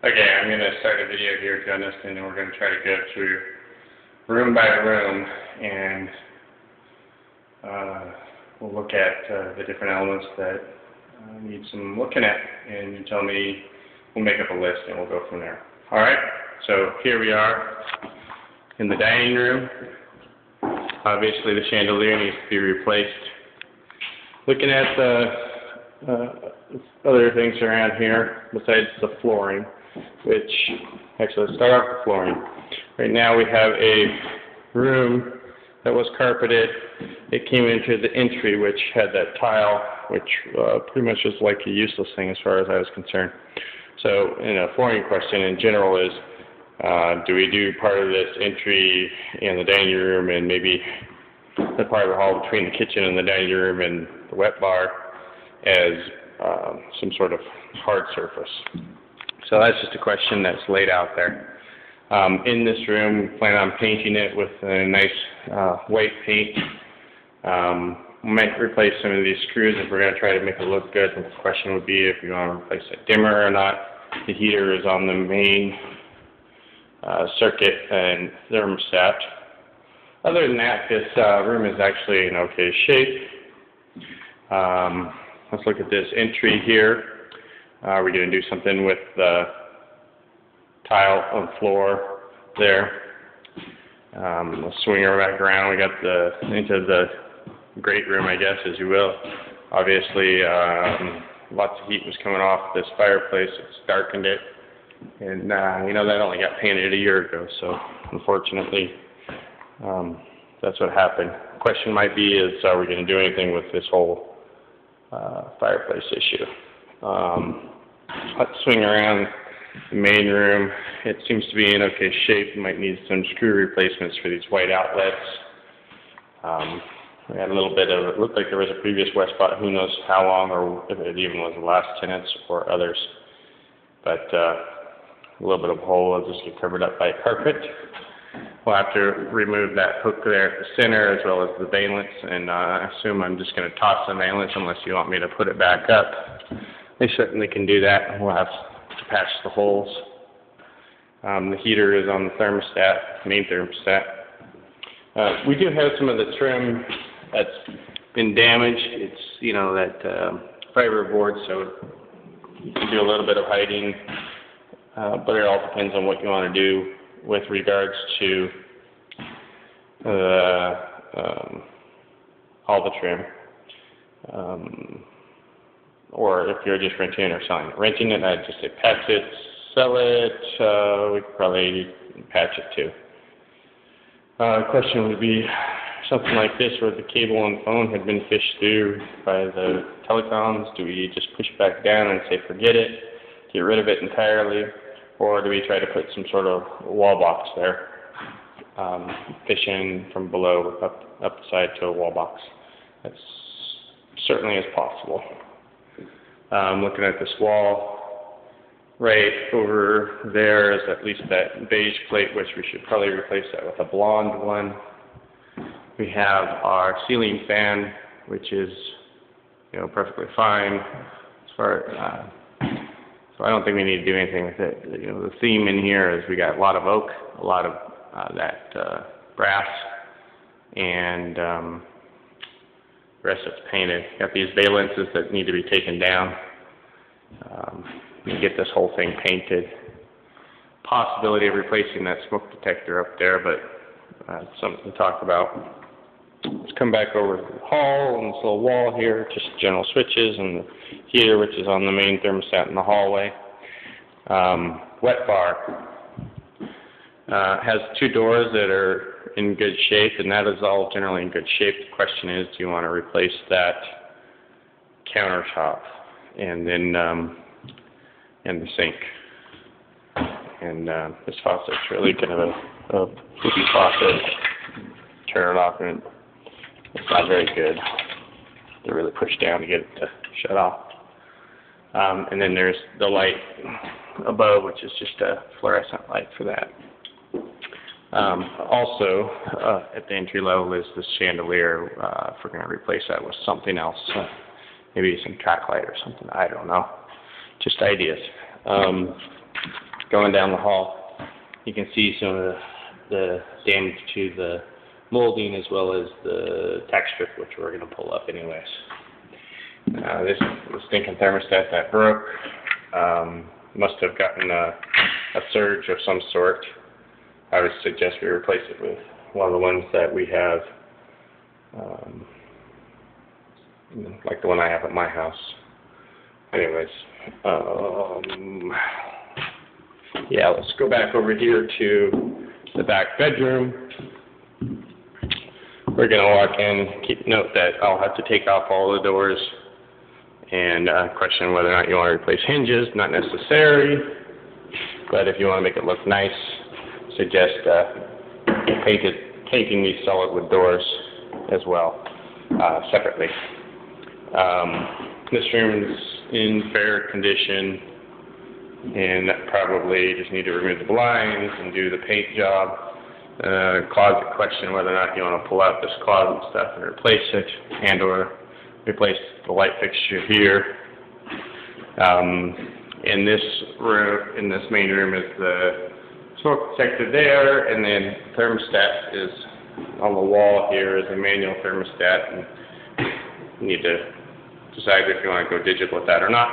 Okay, I'm going to start a video here to understand, and we're going to try to go through room by room, and we'll look at the different elements that need some looking at, and you tell me, we'll make up a list, and we'll go from there. Alright, so here we are in the dining room. Obviously the chandelier needs to be replaced. Looking at the other things around here, besides the flooring, which, actually let's start off with the flooring. Right now we have a room that was carpeted. It came into the entry, which had that tile, which pretty much was like a useless thing as far as I was concerned. So, a flooring question in general is, do we do part of this entry in the dining room and maybe the part of the hall between the kitchen and the dining room and the wet bar as some sort of hard surface? So that's just a question that's laid out there. In this room, we plan on painting it with a nice white paint. We might replace some of these screws if we're going to try to make it look good. The question would be if you want to replace a dimmer or not. The heater is on the main circuit and thermostat. Other than that, this room is actually in okay shape. Let's look at this entry here. We're going to do something with the tile on the floor there. Let's swing her back around. We got into the great room, I guess, as you will. Obviously, lots of heat was coming off this fireplace. It's darkened it. And, that only got painted a year ago, so unfortunately, that's what happened. The question might be is, are we going to do anything with this whole fireplace issue? Let's swing around the main room. It seems to be in okay shape. We might need some screw replacements for these white outlets. We had a little bit of, it looked like there was a previous wet spot, who knows how long, or if it even was the last tenants or others. But a little bit of a hole will just get covered up by carpet. We'll have to remove that hook there at the center as well as the valance, and I assume I'm just going to toss the valance unless you want me to put it back up. They certainly can do that. We'll have to patch the holes. The heater is on the thermostat, main thermostat. We do have some of the trim that's been damaged. It's, that fiber board, so you can do a little bit of hiding, but it all depends on what you want to do with regards to all the trim, or if you're just renting it or selling it. Renting it, I'd just say patch it. Sell it, we could probably patch it too. The question would be something like this, where the cable and phone had been fished through by the telecoms. Do we just push it back down and say forget it, get rid of it entirely, or do we try to put some sort of wall box there, fish in from below up the side to a wall box? That certainly is possible. Looking at this wall, right over there is at least that beige plate, which we should probably replace that with a blonde one. We have our ceiling fan, which is, perfectly fine. As far so I don't think we need to do anything with it. The theme in here is we got a lot of oak, a lot of that brass, and the rest of it's painted. Got these valances that need to be taken down. We can get this whole thing painted. Possibility of replacing that smoke detector up there, but something to talk about. Let's come back over to the hall and this little wall here, just general switches and the heater, which is on the main thermostat in the hallway. Wet bar has two doors that are in good shape, and that is all generally in good shape. The question is, do you want to replace that countertop and then and the sink? And this faucet's really kind of a poopy faucet. Turn it off and it's not very good. To really push down to get it to shut off. And then there's the light above, which is just a fluorescent light for that. Also, at the entry level is this chandelier. If we're going to replace that with something else, maybe some track light or something, I don't know. Just ideas. going down the hall, you can see some of the damage to the molding as well as the tack strip, which we're going to pull up anyways. This stinking thermostat that broke must have gotten a surge of some sort. I would suggest we replace it with one of the ones that we have, like the one I have at my house. Anyways, yeah, let's go back over here to the back bedroom. We're going to walk in, note that I'll have to take off all the doors and question whether or not you want to replace hinges. Not necessary, but if you want to make it look nice, suggest painting these solid wood doors as well, separately. This room's in fair condition, and probably just need to remove the blinds and do the paint job. Closet, question whether or not you want to pull out this closet stuff and replace it, and or replace the light fixture here. In this room, in this main room, is the smoke detector there, and then the thermostat is on the wall here, is a manual thermostat, and you need to decide if you want to go digital with that or not.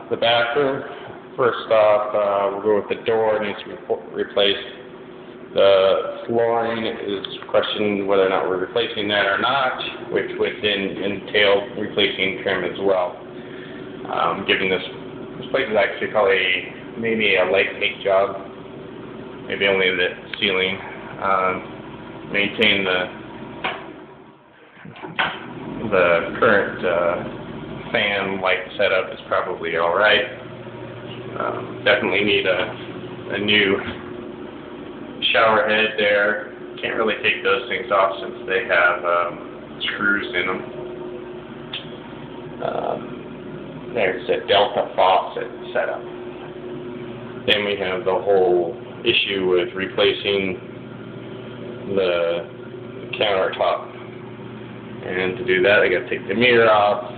The bathroom, first off, we'll go with the door. It needs to be replaced. The flooring is questioned whether or not we're replacing that or not, which would then entail replacing trim as well. Given this place is actually probably maybe a light paint job, maybe only the ceiling. Maintain the current fan light setup is probably all right. Definitely need a new shower head there. Can't really take those things off since they have screws in them. There's a Delta faucet setup. Then we have the whole issue with replacing the countertop. And to do that, I got to take the mirror off,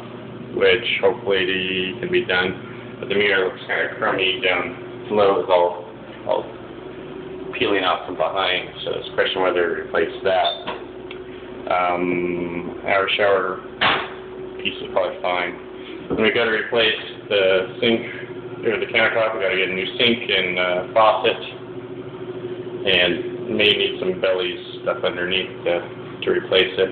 which hopefully can be done. But the mirror looks kind of crummy down below. It's all peeling out from behind, so it's a question whether to replace that. Our shower piece is probably fine. Then we got to replace the sink or the countertop. We got to get a new sink and faucet, and may need some bellies stuff underneath to replace it.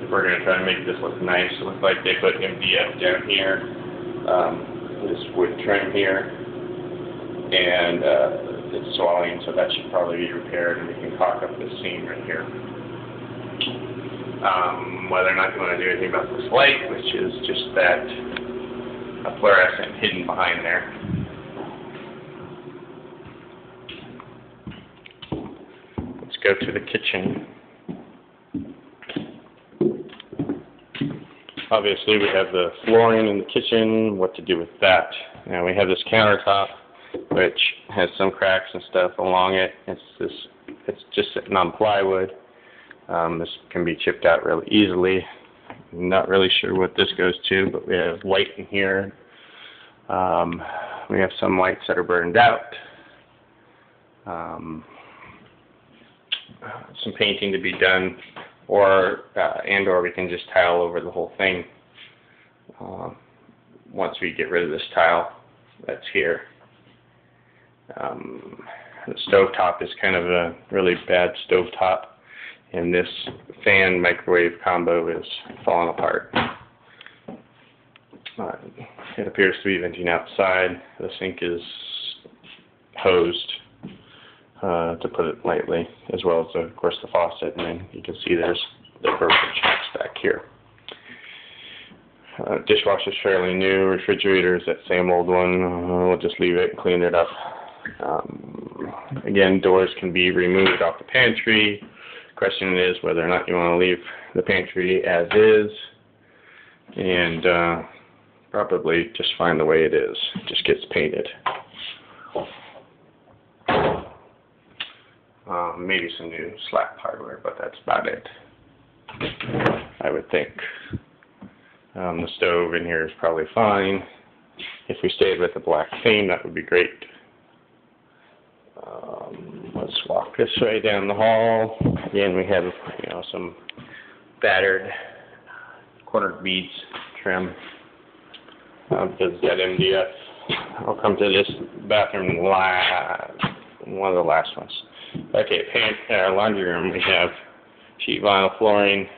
If we're going to try to make this look nice, it looks like they put MDF down here, this wood trim here, and it's swelling, so that should probably be repaired, and we can caulk up this seam right here. Whether or not you want to do anything about this light, which is just that a fluorescent hidden behind there. Let's go to the kitchen. Obviously, we have the flooring in the kitchen, what to do with that. Now we have this countertop, which has some cracks and stuff along it. It's just sitting on plywood. This can be chipped out really easily. I'm not really sure what this goes to, but we have light in here. We have some lights that are burned out. Some painting to be done, or we can just tile over the whole thing once we get rid of this tile that's here. The stovetop is kind of a really bad stovetop, and this fan microwave combo is falling apart. It appears to be venting outside. The sink is hosed, to put it lightly, as well as, of course, the faucet, and then you can see there's the purple chunks back here. Dishwasher's fairly new. Refrigerator is that same old one. We'll just leave it and clean it up. Again, doors can be removed off the pantry. Question is whether or not you want to leave the pantry as is, and probably just fine the way it is. It just gets painted. Maybe some new slap hardware, but that's about it, I would think. The stove in here is probably fine. If we stayed with the black theme, that would be great. Let's walk this way down the hall. Again, we have, you know, some battered cornered beads trim because it's got MDF. I'll come to this bathroom one of the last ones. Okay, laundry room. We have sheet vinyl flooring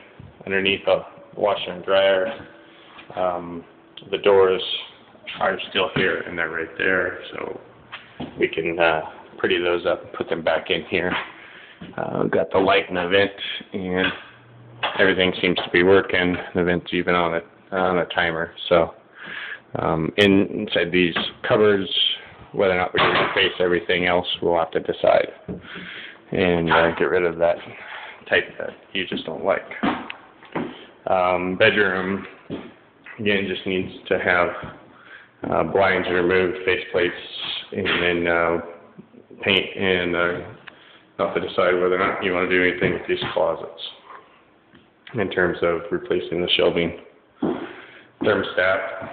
underneath a washer and dryer. The doors are still here and they're right there, so we can pretty those up and put them back in here. Got the light and the vent, and everything seems to be working. The vent's even on a timer. So inside these cupboards, whether or not we can replace everything else, we'll have to decide and get rid of that type that you just don't like. Bedroom, again, just needs to have blinds removed, faceplates, and then paint, and have to decide whether or not you want to do anything with these closets in terms of replacing the shelving. Thermostat,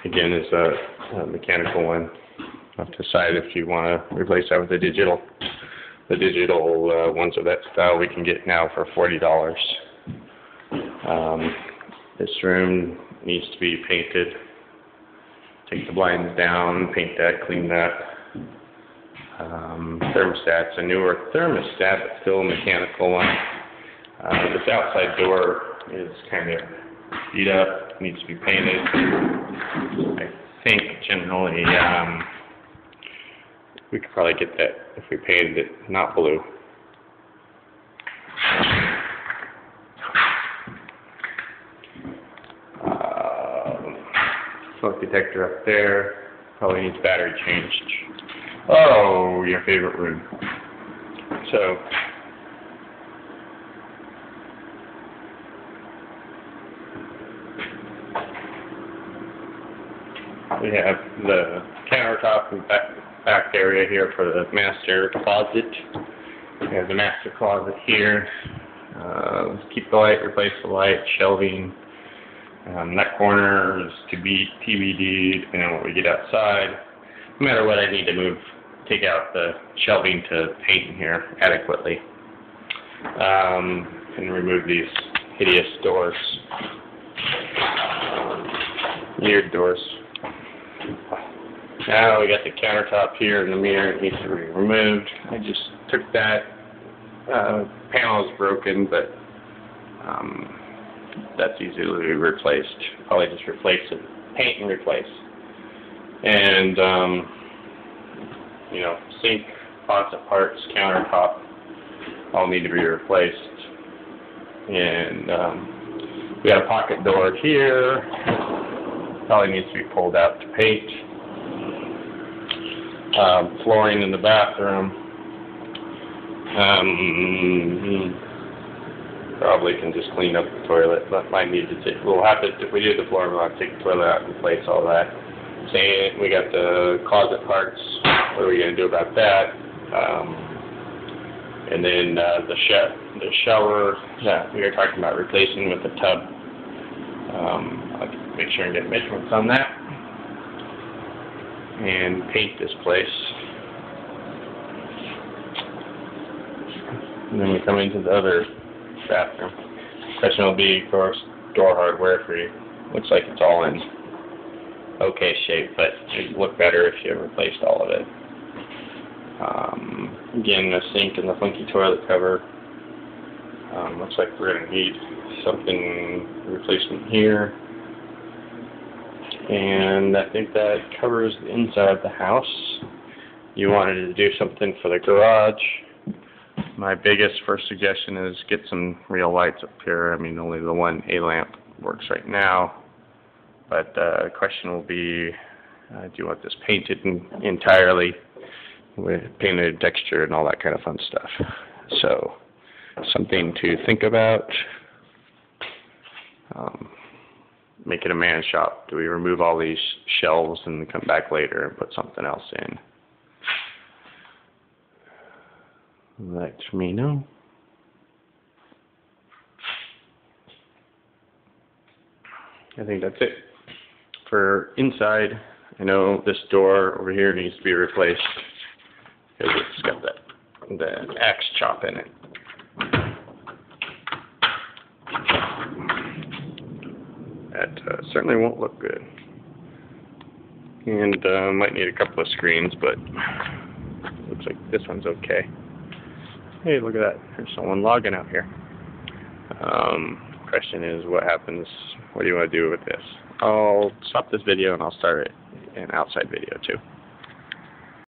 again, is a mechanical one. You have to decide if you want to replace that with a digital. The digital ones of that style we can get now for $40. This room needs to be painted. Take the blinds down, paint that, clean that. Thermostat's a newer thermostat, but still a mechanical one. This outside door is kind of beat up, needs to be painted. I think generally we could probably get that if we painted it not blue. Smoke detector up there, probably needs battery changed. Oh, your favorite room. So, we have the countertop and back area here for the master closet. We have the master closet here. Keep the light, replace the light, shelving. That corner is to be TBD, depending on what we get outside. No matter what, I need to take out the shelving to paint in here adequately. And remove these hideous doors. Weird doors. Now we got the countertop here and the mirror. It needs to be removed. I just took that. Panel is broken, but that's easily replaced. Probably just replace it, paint and replace. And you know, sink, faucet parts, countertop, all need to be replaced. And we got a pocket door here. Probably needs to be pulled out to paint. Flooring in the bathroom. Probably can just clean up the toilet, but might need to we'll have to, if we do the floor, we'll have to take the toilet out and replace all that. Same, we got the closet parts. What are we going to do about that? And then the shower that we were talking about replacing with the tub. I'll make sure and get measurements on that. And paint this place. And then we come into the other bathroom. Question will be, of course, door hardware for you. Looks like it's all in okay shape, but it'd look better if you replaced all of it. Again, the sink and the funky toilet cover. Looks like we're going to need something replacement here. And I think that covers the inside of the house. You wanted to do something for the garage. My biggest first suggestion is get some real lights up here. I mean, only the one A lamp works right now. But the question will be, do you want this painted entirely with painted texture and all that kind of fun stuff? So, something to think about. Make it a man shop. Do we remove all these shelves and come back later and put something else in? Let me know. I think that's it. for inside, I know this door over here needs to be replaced because it's got the axe chop in it. That certainly won't look good. And might need a couple of screens, but looks like this one's okay. Hey, look at that. There's someone logging out here. Question is, what happens? What do you want to do with this? I'll stop this video and I'll start an outside video too.